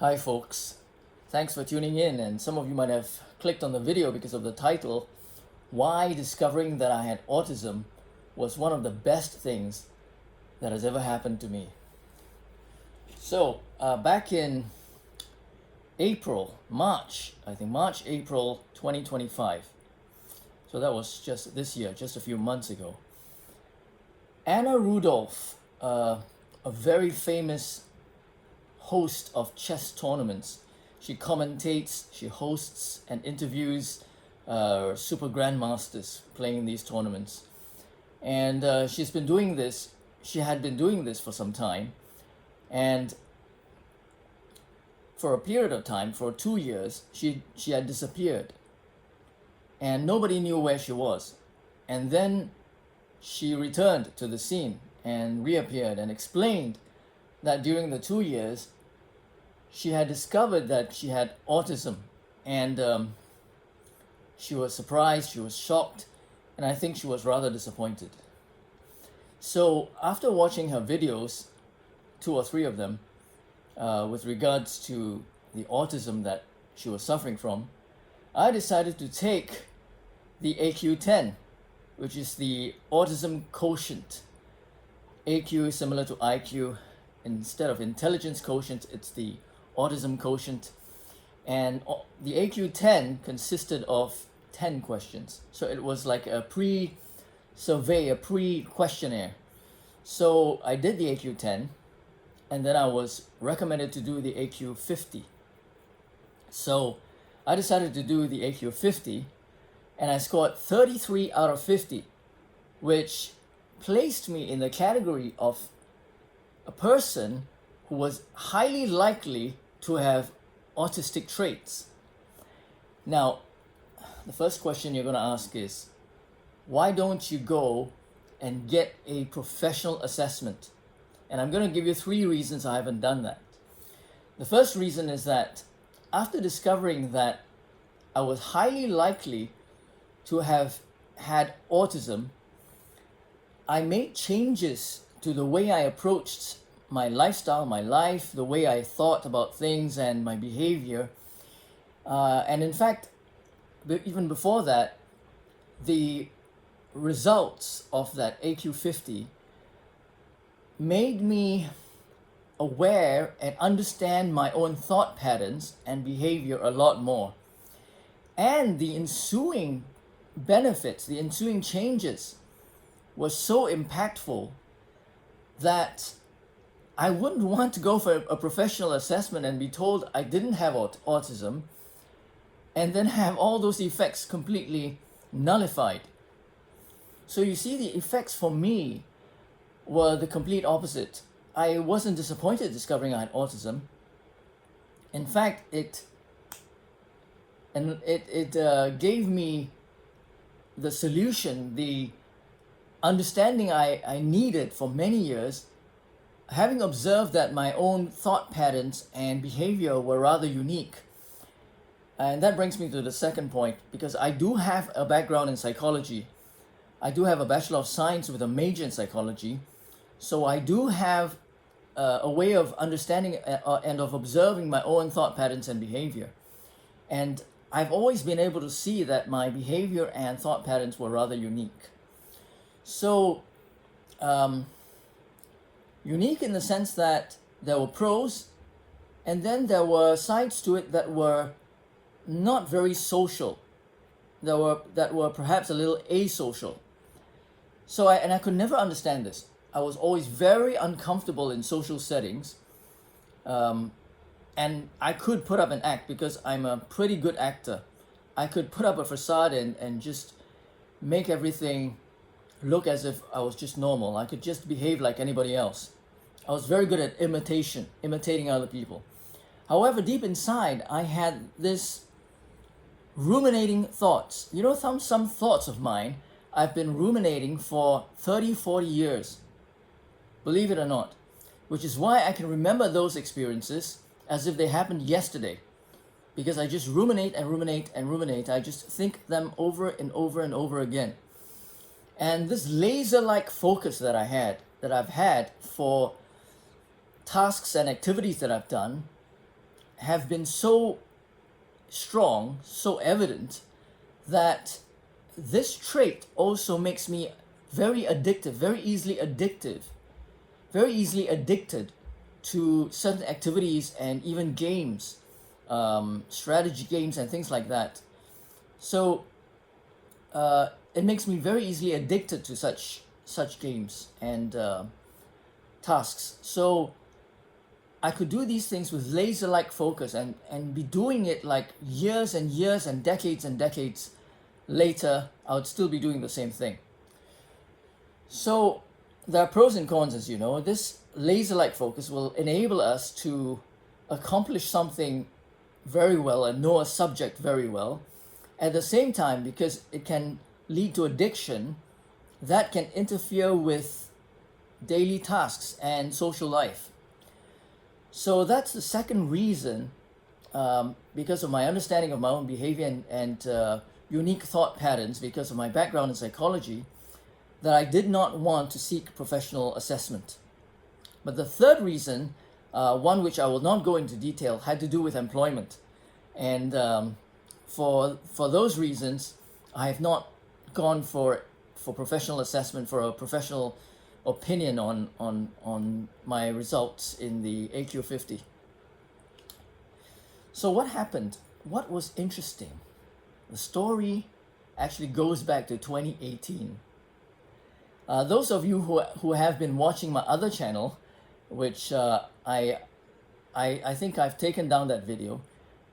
Hi folks, thanks for tuning in, and some of you might have clicked on the video because of the title, Why Discovering That I Had Autism Was One of the Best Things That Has Ever Happened to Me. So, back in March, April 2025, so that was just this year, just a few months ago, Anna Rudolph, a very famous host of chess tournaments. She commentates, she hosts and interviews super grandmasters playing these tournaments. And she had been doing this for some time. And for a period of time, for 2 years, she had disappeared. And nobody knew where she was. And then she returned to the scene and reappeared and explained that during the 2 years, she had discovered that she had autism, and she was surprised, she was shocked, and I think she was rather disappointed. So after watching her videos, 2 or 3 of them, with regards to the autism that she was suffering from, I decided to take the AQ10, which is the autism quotient. AQ is similar to IQ. Instead of intelligence quotient, it's the autism quotient. And the AQ10 consisted of 10 questions. So it was like a pre-survey, a pre-questionnaire. So I did the AQ10, and then I was recommended to do the AQ50. So I decided to do the AQ50, and I scored 33 out of 50, which placed me in the category of a person who was highly likely to have autistic traits. Now, the first question you're going to ask is, why don't you go and get a professional assessment? And I'm going to give you 3 reasons I haven't done that. The first reason is that after discovering that I was highly likely to have had autism, I made changes to the way I approached my lifestyle, my life, the way I thought about things and my behavior. And in fact, even before that, the results of that AQ50 made me aware and understand my own thought patterns and behavior a lot more. And the ensuing benefits, the ensuing changes was so impactful that I wouldn't want to go for a professional assessment and be told I didn't have autism and then have all those effects completely nullified. So you see, the effects for me were the complete opposite. I wasn't disappointed discovering I had autism. In fact, it gave me the solution, the understanding I needed for many years, having observed that my own thought patterns and behavior were rather unique. And that brings me to the second point, because I do have a background in psychology. I do have a Bachelor of Science with a major in psychology. So I do have a way of understanding and of observing my own thought patterns and behavior. And I've always been able to see that my behavior and thought patterns were rather unique. So, unique in the sense that there were pros, and then there were sides to it that were not very social, that were perhaps a little asocial. So I could never understand this. I was always very uncomfortable in social settings, and I could put up an act because I'm a pretty good actor. I could put up a facade and just make everything look as if I was just normal. I could just behave like anybody else. I was very good at imitating other people. However, deep inside, I had this ruminating thoughts. You know, some thoughts of mine I've been ruminating for 30, 40 years. Believe it or not. Which is why I can remember those experiences as if they happened yesterday. Because I just ruminate and ruminate and ruminate. I just think them over and over and over again. And this laser-like focus that I've had for tasks and activities that I've done, have been so strong, so evident, that this trait also makes me very addictive, very easily addicted to certain activities and even games, strategy games and things like that. So it makes me very easily addicted to such games and tasks. So I could do these things with laser-like focus and be doing it like years and years and decades later. I would still be doing the same thing. So there are pros and cons, as you know. This laser-like focus will enable us to accomplish something very well and know a subject very well. At the same time, because it can lead to addiction, that can interfere with daily tasks and social life. So that's the second reason, because of my understanding of my own behavior and unique thought patterns, because of my background in psychology, that I did not want to seek professional assessment. But the third reason, one which I will not go into detail, had to do with employment. And for those reasons, I have not gone for professional assessment, for a professional opinion on my results in the AQ50. So what happened? What was interesting? The story actually goes back to 2018. Those of you who have been watching my other channel, which I think I've taken down that video,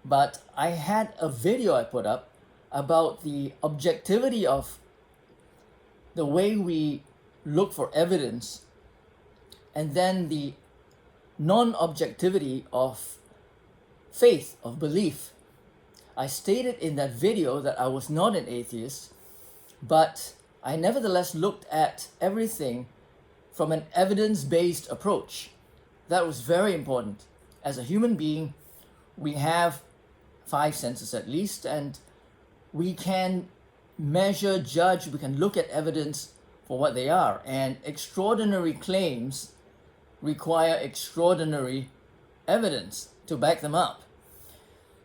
but I had a video I put up about the objectivity of the way we look for evidence, and then the non-objectivity of faith, of belief. I stated in that video that I was not an atheist, but I nevertheless looked at everything from an evidence-based approach. That was very important. As a human being, we have 5 senses at least, and we can measure, judge, we can look at evidence for what they are. And extraordinary claims require extraordinary evidence to back them up.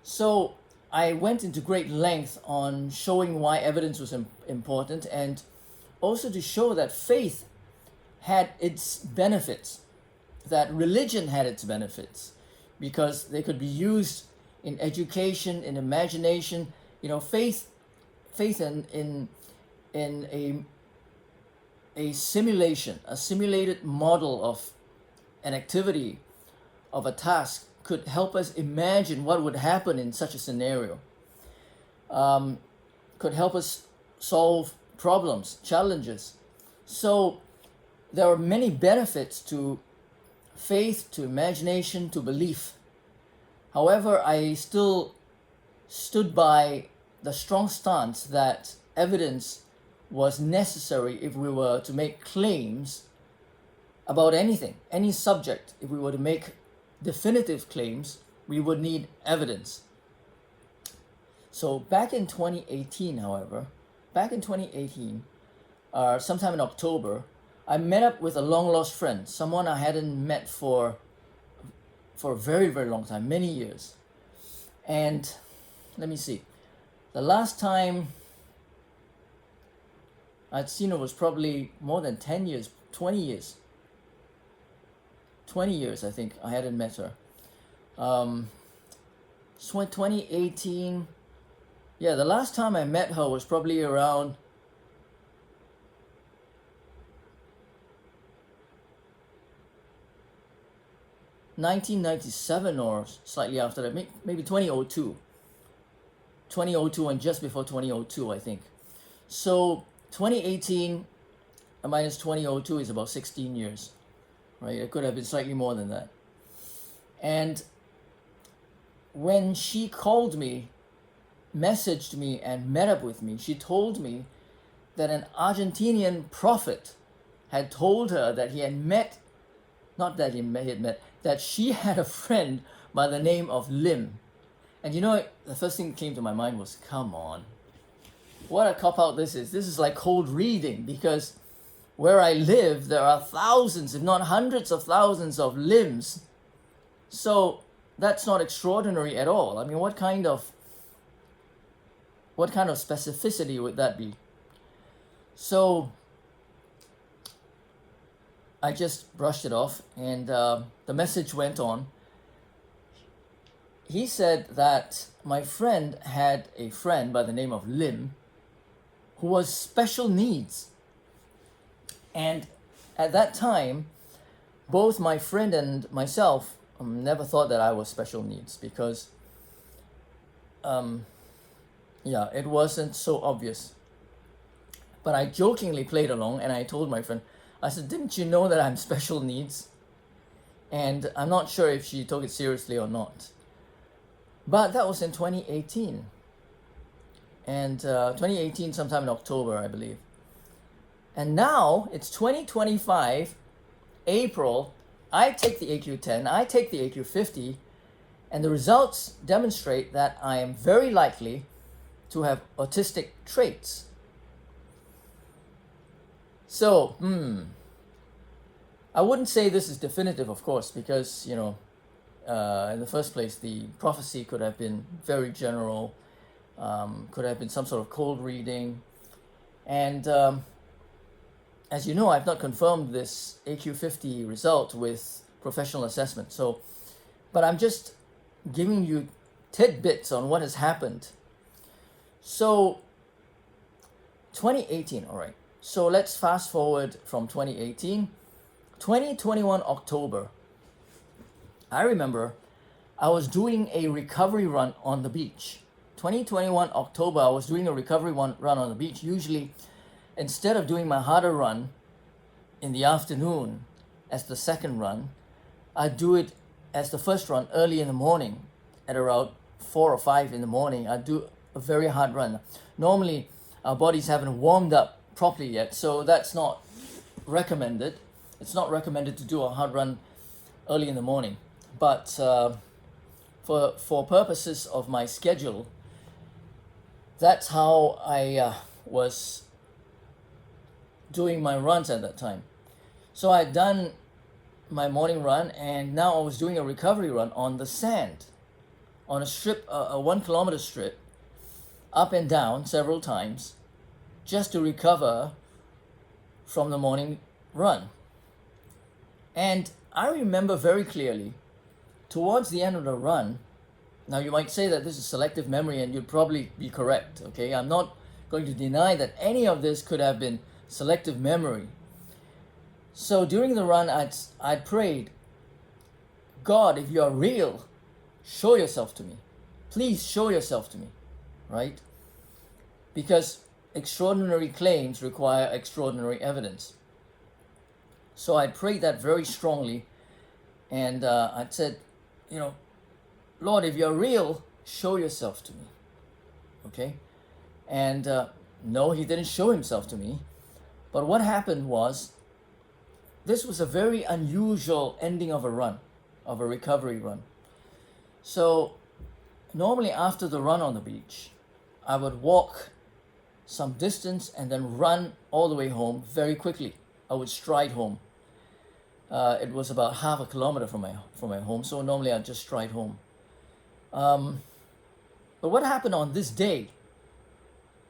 So I went into great length on showing why evidence was important, and also to show that faith had its benefits, that religion had its benefits, because they could be used in education, in imagination. You know, faith in a simulation, a simulated model of an activity, of a task, could help us imagine what would happen in such a scenario. Could help us solve problems, challenges. So there are many benefits to faith, to imagination, to belief. However, I still stood by the strong stance that evidence was necessary if we were to make claims about anything, any subject. If we were to make definitive claims, we would need evidence. So back in 2018, however, sometime in October, I met up with a long-lost friend, someone I hadn't met for a very, very long time, many years. And let me see, the last time I'd seen her was probably more than 10 years, 20 years. 20 years, I think, I hadn't met her. So in 2018, yeah, the last time I met her was probably around (1997) or slightly after that, maybe 2002. 2002 and just before 2002, I think. So 2018 minus 2002 is about 16 years, right? It could have been slightly more than that. And when she called me, messaged me, and met up with me, she told me that an Argentinian prophet had told her that he had met, not that he had met, that she had a friend by the name of Lim. And you know, the first thing that came to my mind was, come on, what a cop-out this is. This is like cold reading, because where I live, there are thousands, if not hundreds of thousands of Lims. So that's not extraordinary at all. I mean, what kind of specificity would that be? So I just brushed it off, and the message went on. He said that my friend had a friend by the name of Lim who was special needs. And at that time, both my friend and myself never thought that I was special needs because, it wasn't so obvious. But I jokingly played along and I told my friend, I said, didn't you know that I'm special needs? And I'm not sure if she took it seriously or not. But that was in 2018. And 2018, sometime in October, I believe. And now it's 2025, April. I take the AQ10, I take the AQ50, and the results demonstrate that I am very likely to have autistic traits. So, I wouldn't say this is definitive, of course, because, in the first place, the prophecy could have been very general, could have been some sort of cold reading. And as you know, I've not confirmed this AQ50 result with professional assessment. So, but I'm just giving you tidbits on what has happened. So, 2018, all right. So let's fast forward from 2018, 2021 October. I remember I was doing a recovery run on the beach. 2021 October, I was doing a recovery run on the beach. Usually, instead of doing my harder run in the afternoon as the second run, I do it as the first run early in the morning at around 4 or 5 in the morning. I do a very hard run. Normally, our bodies haven't warmed up properly yet, so that's not recommended. It's not recommended to do a hard run early in the morning. But for purposes of my schedule, that's how I was doing my runs at that time. So I had done my morning run, and now I was doing a recovery run on the sand, on a strip, a 1 kilometer strip, up and down several times, just to recover from the morning run. And I remember very clearly, towards the end of the run, now you might say that this is selective memory, and you'd probably be correct, okay? I'm not going to deny that any of this could have been selective memory. So during the run, I prayed, God, if you are real, show yourself to me. Please show yourself to me, right? Because extraordinary claims require extraordinary evidence. So I prayed that very strongly, and I said, Lord, if you're real, show yourself to me, okay? And no, he didn't show himself to me. But what happened was, this was a very unusual ending of a run, of a recovery run. So normally after the run on the beach, I would walk some distance and then run all the way home very quickly. I would stride home. It was about half a kilometer from my home, so normally I'd just stride home. But what happened on this day,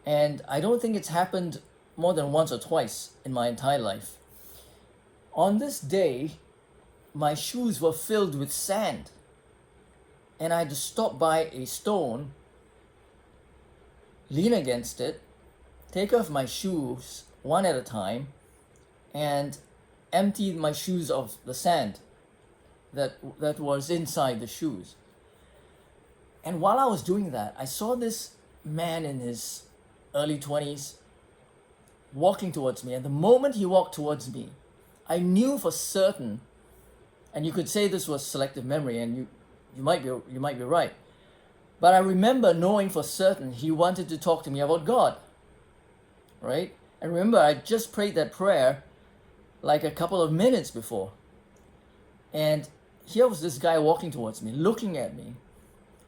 and I don't think it's happened more than once or twice in my entire life. On this day, my shoes were filled with sand, and I had to stop by a stone, lean against it, take off my shoes one at a time, and empty my shoes of the sand that was inside the shoes. And while I was doing that, I saw this man in his early 20s walking towards me. And the moment he walked towards me, I knew for certain, and you could say this was selective memory, and you might be right. But I remember knowing for certain he wanted to talk to me about God, right? And remember, I just prayed that prayer like a couple of minutes before. And here was this guy walking towards me, looking at me.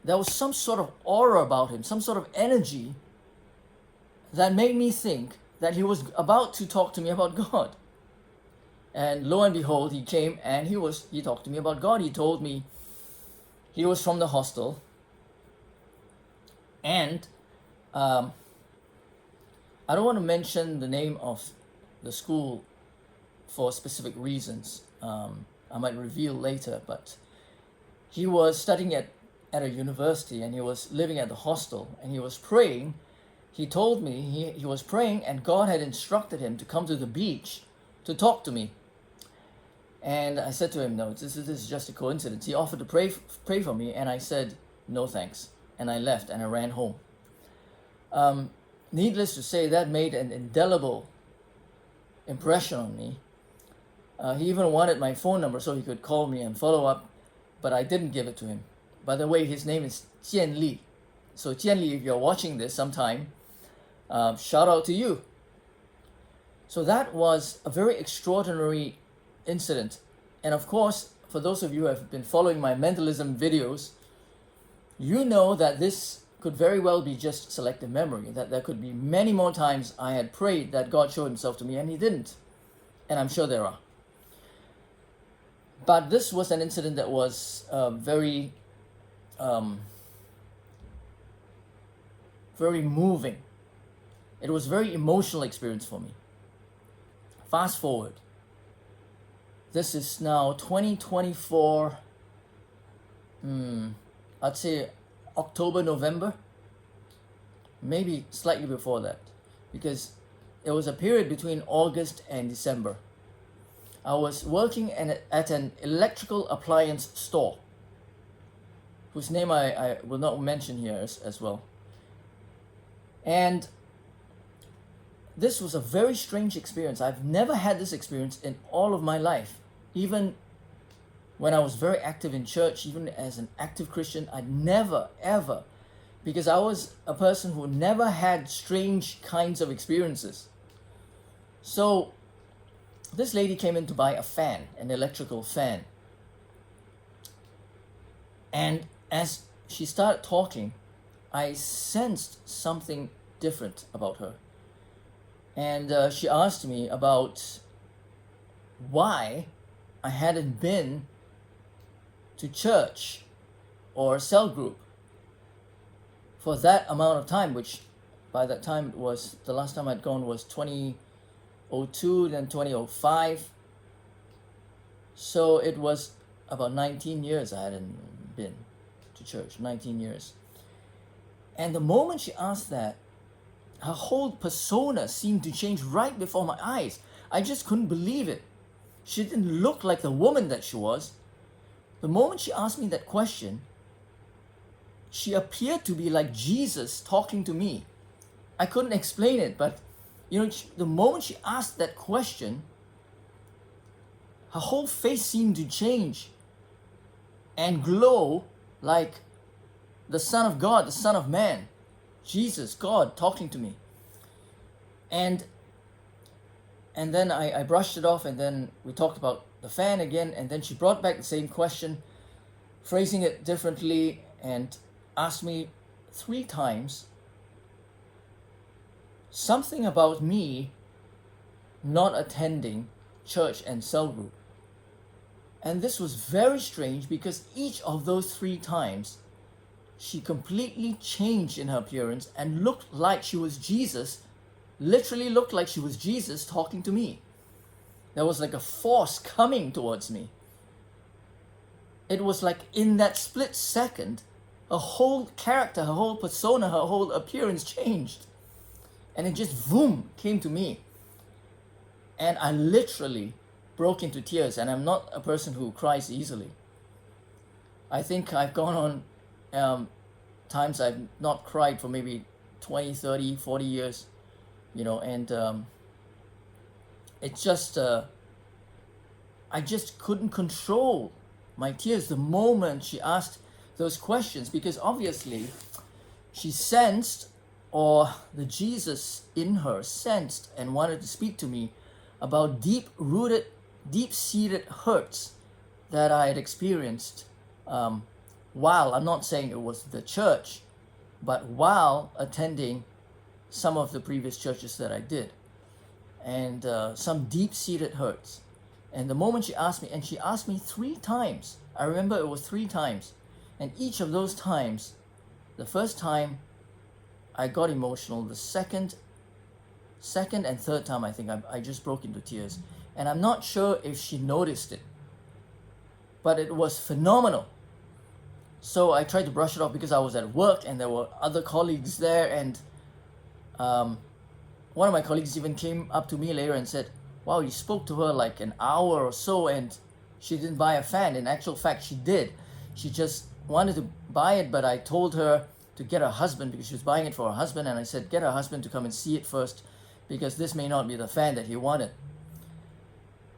There was some sort of aura about him, some sort of energy that made me think that he was about to talk to me about God. And lo and behold, he came and he talked to me about God. He he was from the hostel, and I don't want to mention the name of the school for specific reasons. I might reveal later, but he was studying at a university, and he was living at the hostel, and he was praying. He told me he was praying, and God had instructed him to come to the beach to talk to me. And I said to him, no, this is just a coincidence. He offered to pray for me, and I said, no thanks. And I left, and I ran home. Needless to say, that made an indelible impression on me. He even wanted my phone number so he could call me and follow up, but I didn't give it to him. By the way, his name is Jian Li. So Jian Li, if you're watching this sometime, shout out to you. So that was a very extraordinary incident. And of course, for those of you who have been following my mentalism videos, you know that this could very well be just selective memory, that there could be many more times I had prayed that God showed himself to me and he didn't. And I'm sure there are. But this was an incident that was very moving. It was a very emotional experience for me. Fast forward. This is now 2024, I'd say October, November, maybe slightly before that, because it was a period between August and December. I was working at an electrical appliance store, whose name I will not mention here as well. And this was a very strange experience. I've never had this experience in all of my life. Even when I was very active in church, even as an active Christian, I'd never, ever, because I was a person who never had strange kinds of experiences. So this lady came in to buy a fan, an electrical fan. And as she started talking, I sensed something different about her. And she asked me about why I hadn't been to church or cell group for that amount of time, which by that time was, the last time I'd gone was 2002, then 2005. So it was about 19 years I hadn't been to church, 19 years. And the moment she asked that, her whole persona seemed to change right before my eyes. I just couldn't believe it. She didn't look like the woman that she was. The moment she asked me that question, she appeared to be like Jesus talking to me. I couldn't explain it, but the moment she asked that question, her whole face seemed to change and glow like the Son of God, the Son of Man, Jesus, God talking to me. And then I brushed it off, and then we talked about the fan again, and then she brought back the same question, phrasing it differently, and asked me 3 times something about me not attending church and cell group. And this was very strange because each of those 3 times she completely changed in her appearance and looked like she was Jesus, literally looked like she was Jesus talking to me. There was like a force coming towards me. It was like in that split second, her whole character, her whole persona, her whole appearance changed. And it just, boom, came to me. And I literally broke into tears, and I'm not a person who cries easily. I think I've gone on times I've not cried for maybe 20, 30, 40 years, and it just, I just couldn't control my tears the moment she asked those questions, because obviously she sensed, or the Jesus in her sensed and wanted to speak to me about deep-rooted, deep-seated hurts that I had experienced while, I'm not saying it was the church, but while attending some of the previous churches that I did, and some deep-seated hurts. And the moment she asked me, and she asked me 3 times, I remember it was 3 times, And each of those times, the first time I got emotional, the second and third time, I think I just broke into tears. And I'm not sure if she noticed it, but it was phenomenal. So I tried to brush it off because I was at work and there were other colleagues there, and one of my colleagues even came up to me later and said, wow, you spoke to her like an hour or so and she didn't buy a fan. In actual fact, she did. She just wanted to buy it, but I told her to get her husband, because she was buying it for her husband, and I said, get her husband to come and see it first, because this may not be the fan that he wanted.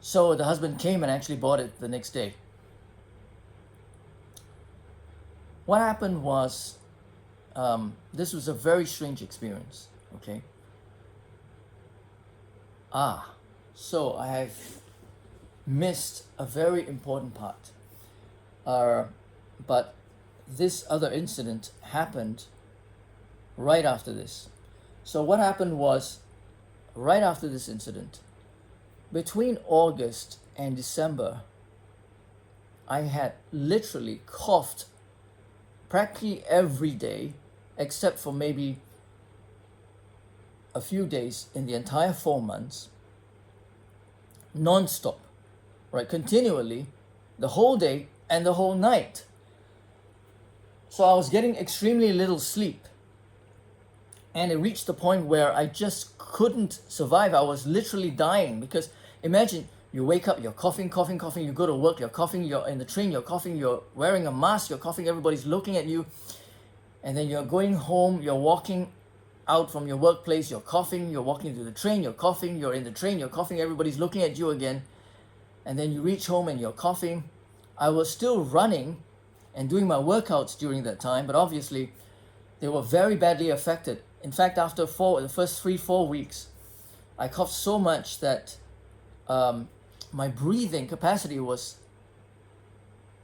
So the husband came and actually bought it the next day. What happened was, this was a very strange experience, okay? So I have missed a very important part. But this other incident happened right after this. So what happened was, right after this incident, between August and December, I had literally coughed practically every day, except for maybe a few days in the entire 4 months, non-stop, right? Continually, the whole day and the whole night. So I was getting extremely little sleep. And it reached the point where I just couldn't survive. I was literally dying, because imagine you wake up, you're coughing, you go to work, you're coughing, you're in the train, you're coughing, you're wearing a mask, you're coughing, everybody's looking at you. And then you're going home, you're walking out from your workplace, you're coughing, you're walking to the train, you're coughing, you're in the train, you're coughing, everybody's looking at you again. And then you reach home and you're coughing. I was still running and doing my workouts during that time, but obviously they were very badly affected. In fact, after the first 3-4 weeks, I coughed so much that my breathing capacity was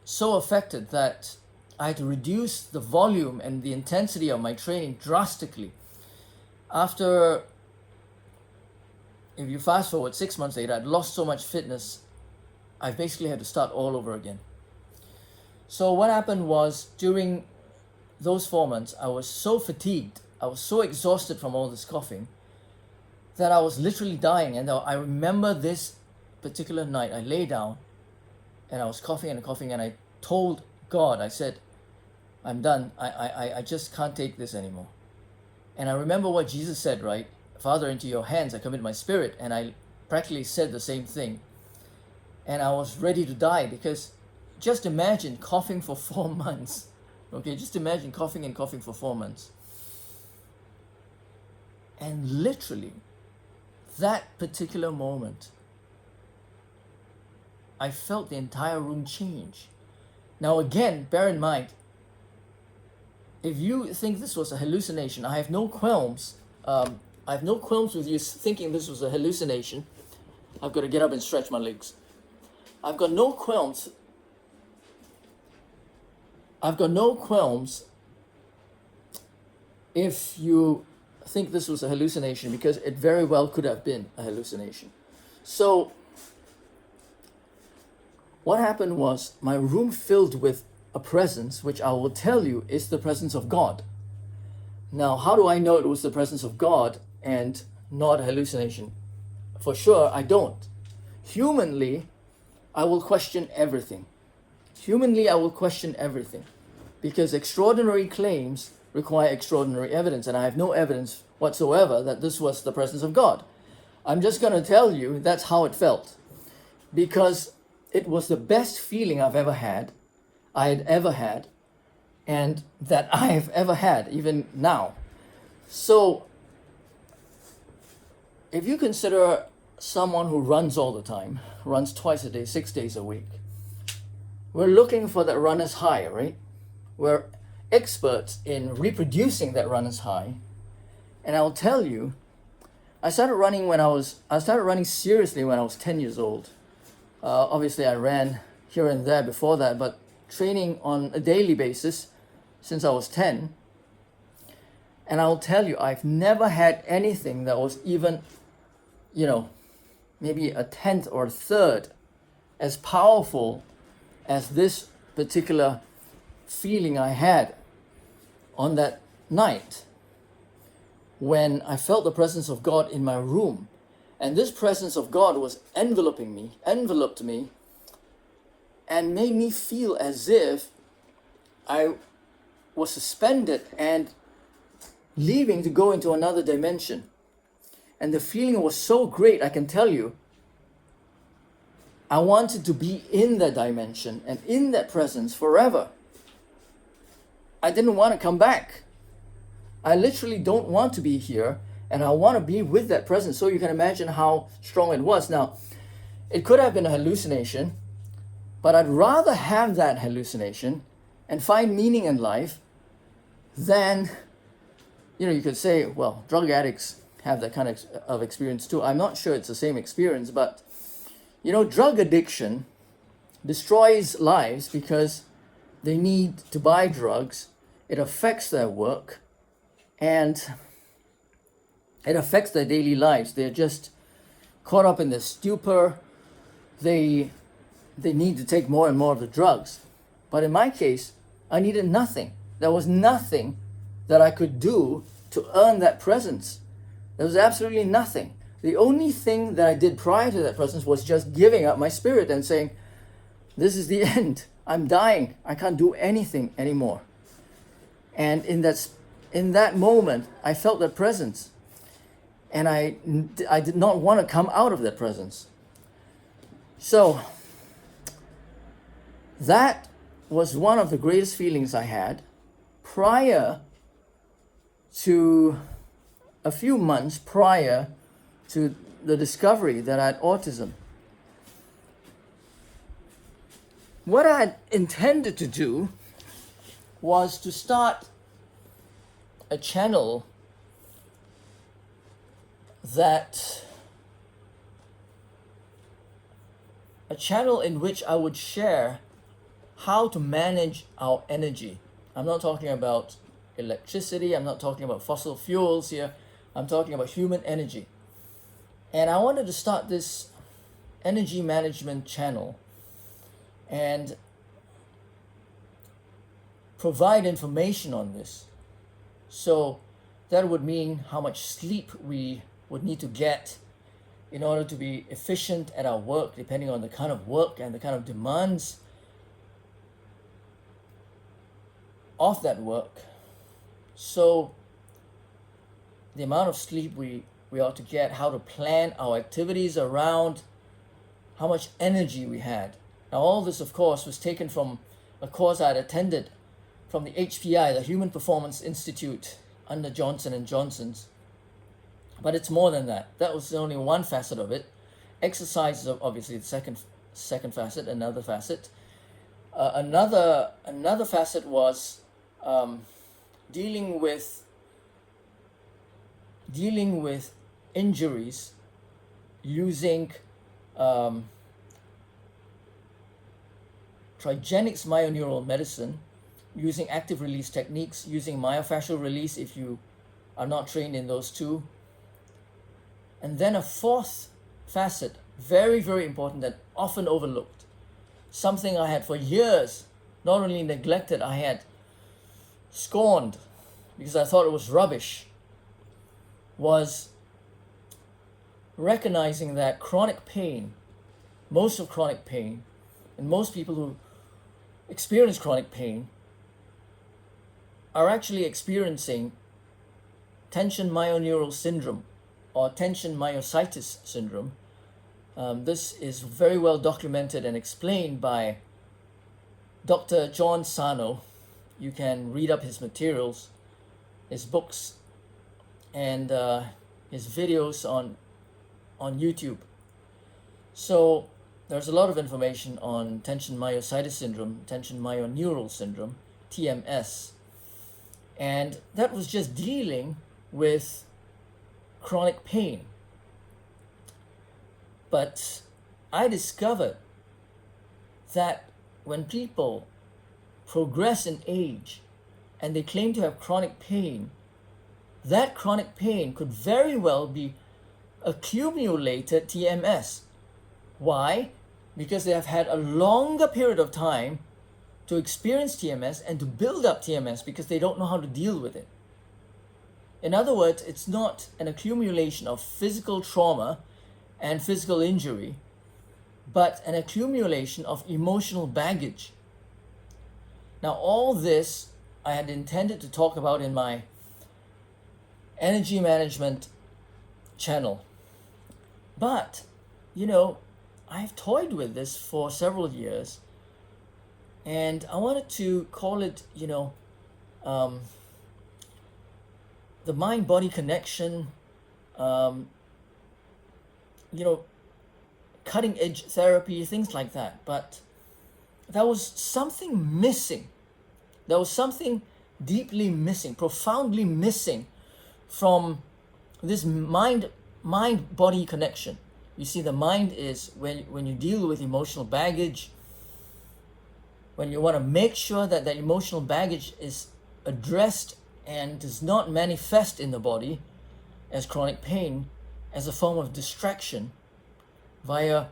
so affected that I had to reduce the volume and the intensity of my training drastically. After, if you fast forward 6 months later, I'd lost so much fitness, I basically had to start all over again. So what happened was, during those 4 months, I was so fatigued, I was so exhausted from all this coughing, that I was literally dying. And I remember this particular night, I lay down and I was coughing and coughing, and I told God, I said, I'm done, I just can't take this anymore. And I remember what Jesus said, right? Father, into your hands I commit my spirit. And I practically said the same thing. And I was ready to die, because just imagine coughing for 4 months. Okay, just imagine coughing and coughing for 4 months. And literally, that particular moment, I felt the entire room change. Now again, bear in mind, if you think this was a hallucination, I have no qualms. I have no qualms with you thinking this was a hallucination. I've got to get up and stretch my legs. I've got no qualms. I've got no qualms if you think this was a hallucination, because it very well could have been a hallucination. So what happened was, my room filled with a presence, which I will tell you is the presence of God. Now, how do I know it was the presence of God and not a hallucination? For sure, I don't. Humanly, I will question everything. Humanly, I will question everything, because extraordinary claims require extraordinary evidence, and I have no evidence whatsoever that this was the presence of God. I'm just going to tell you that's how it felt, because it was the best feeling I had ever had, and that I have ever had, even now. So, if you consider someone who runs all the time, runs twice a day, 6 days a week, we're looking for that runner's high, right? We're experts in reproducing that runner's high. And I'll tell you, I started running seriously when I was 10 years old. Obviously, I ran here and there before that, but training on a daily basis since I was 10. And I'll tell you, I've never had anything that was even, maybe a tenth or a third as powerful as this particular feeling I had on that night when I felt the presence of God in my room. And this presence of God was enveloped me, and made me feel as if I was suspended and leaving to go into another dimension. And the feeling was so great, I can tell you, I wanted to be in that dimension and in that presence forever. I didn't want to come back. I literally don't want to be here, and I want to be with that presence. So you can imagine how strong it was. Now, it could have been a hallucination, but I'd rather have that hallucination and find meaning in life than, you could say, well, drug addicts have that kind of experience too. I'm not sure it's the same experience, but, drug addiction destroys lives because they need to buy drugs. It affects their work and it affects their daily lives. They're just caught up in the stupor. They need to take more and more of the drugs. But in my case, I needed nothing. There was nothing that I could do to earn that presence. There was absolutely nothing. The only thing that I did prior to that presence was just giving up my spirit and saying, this is the end. I'm dying. I can't do anything anymore. And in that moment, I felt that presence. And I did not want to come out of that presence. So that was one of the greatest feelings I had prior to a few months prior to the discovery that I had autism. What I had intended to do was to start a channel in which I would share how to manage our energy. I'm not talking about electricity, I'm not talking about fossil fuels here, I'm talking about human energy. And I wanted to start this energy management channel and provide information on this. So that would mean how much sleep we would need to get in order to be efficient at our work, depending on the kind of work and the kind of demands of that work. So the amount of sleep we ought to get, how to plan our activities around how much energy we had. Now all this, of course, was taken from a course I had attended from the HPI, the Human Performance Institute, under Johnson & Johnson's. But it's more than that. That was only one facet of it. Exercise is obviously the second facet, another facet. Another facet was dealing with injuries using trigenics myoneural medicine, using active release techniques, using myofascial release if you are not trained in those two. And then a fourth facet, very, very important, that often overlooked. Something I had for years not only neglected, I had scorned because I thought it was rubbish, was recognizing that chronic pain, most of chronic pain, and most people who experience chronic pain are actually experiencing tension myoneural syndrome or tension myositis syndrome. This is very well documented and explained by Dr. John Sarno. You can read up his materials, his books, and his videos on YouTube. So there's a lot of information on tension myositis syndrome, tension myoneural syndrome, TMS. And that was just dealing with chronic pain. But I discovered that when people progress in age and they claim to have chronic pain, that chronic pain could very well be accumulated TMS. Why? Because they have had a longer period of time to experience TMS and to build up TMS because they don't know how to deal with it. In other words, it's not an accumulation of physical trauma and physical injury, but an accumulation of emotional baggage. Now, all this I had intended to talk about in my energy management channel. But, I've toyed with this for several years, and I wanted to call it, the mind-body connection, cutting-edge therapy, things like that. But there was something missing. There was something deeply missing, profoundly missing from this mind-body connection. You see, the mind is when you deal with emotional baggage, when you want to make sure that that emotional baggage is addressed and does not manifest in the body as chronic pain, as a form of distraction via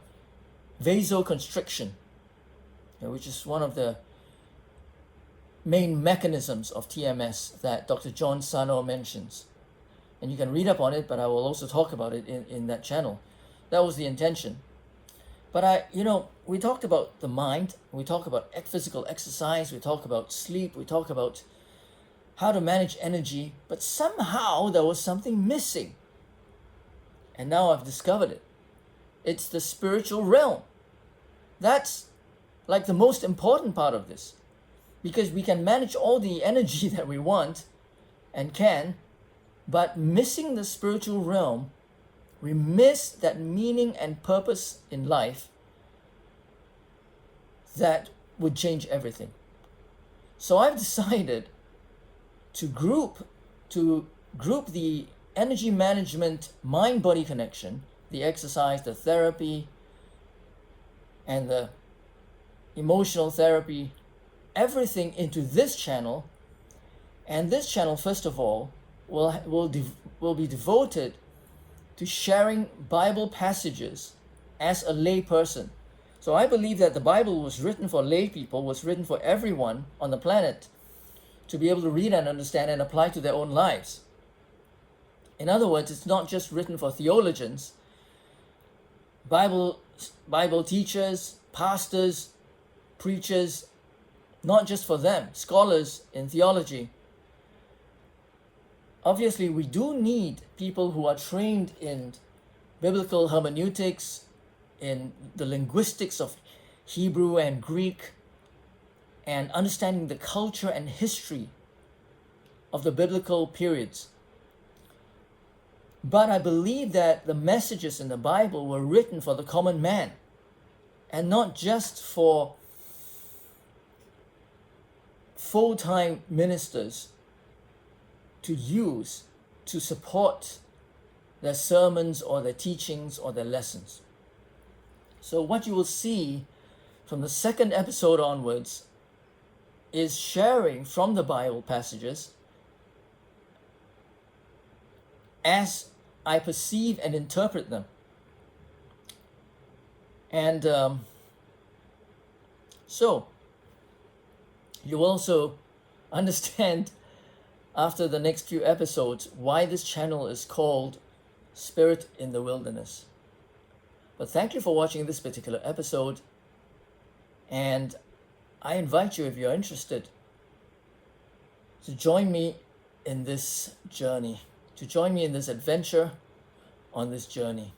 vasoconstriction, which is one of the main mechanisms of TMS that Dr. John Sano mentions. And you can read up on it, but I will also talk about it in that channel. That was the intention. But we talked about the mind, we talk about physical exercise, we talk about sleep, we talk about how to manage energy, but somehow there was something missing. And now I've discovered it. It's the spiritual realm. That's like the most important part of this, because we can manage all the energy that we want and can, but missing the spiritual realm, we miss that meaning and purpose in life that would change everything. So I've decided to group the energy management mind-body connection, the exercise, the therapy, and the emotional therapy, everything into this channel. And this channel, first of all, will be devoted to sharing Bible passages as a lay person. So I believe that the Bible was written for lay people, was written for everyone on the planet to be able to read and understand and apply to their own lives. In other words, it's not just written for theologians, Bible teachers, pastors, preachers, not just for them, scholars in theology. Obviously, we do need people who are trained in biblical hermeneutics, in the linguistics of Hebrew and Greek, and understanding the culture and history of the biblical periods. But I believe that the messages in the Bible were written for the common man, and not just for full-time ministers to use to support their sermons or their teachings or their lessons. So what you will see from the second episode onwards is sharing from the Bible passages as I perceive and interpret them. And so you will also understand after the next few episodes why this channel is called Spirit in the Wilderness. But thank you for watching this particular episode, and I invite you, if you're interested, to join me in this journey, to join me in this adventure on this journey.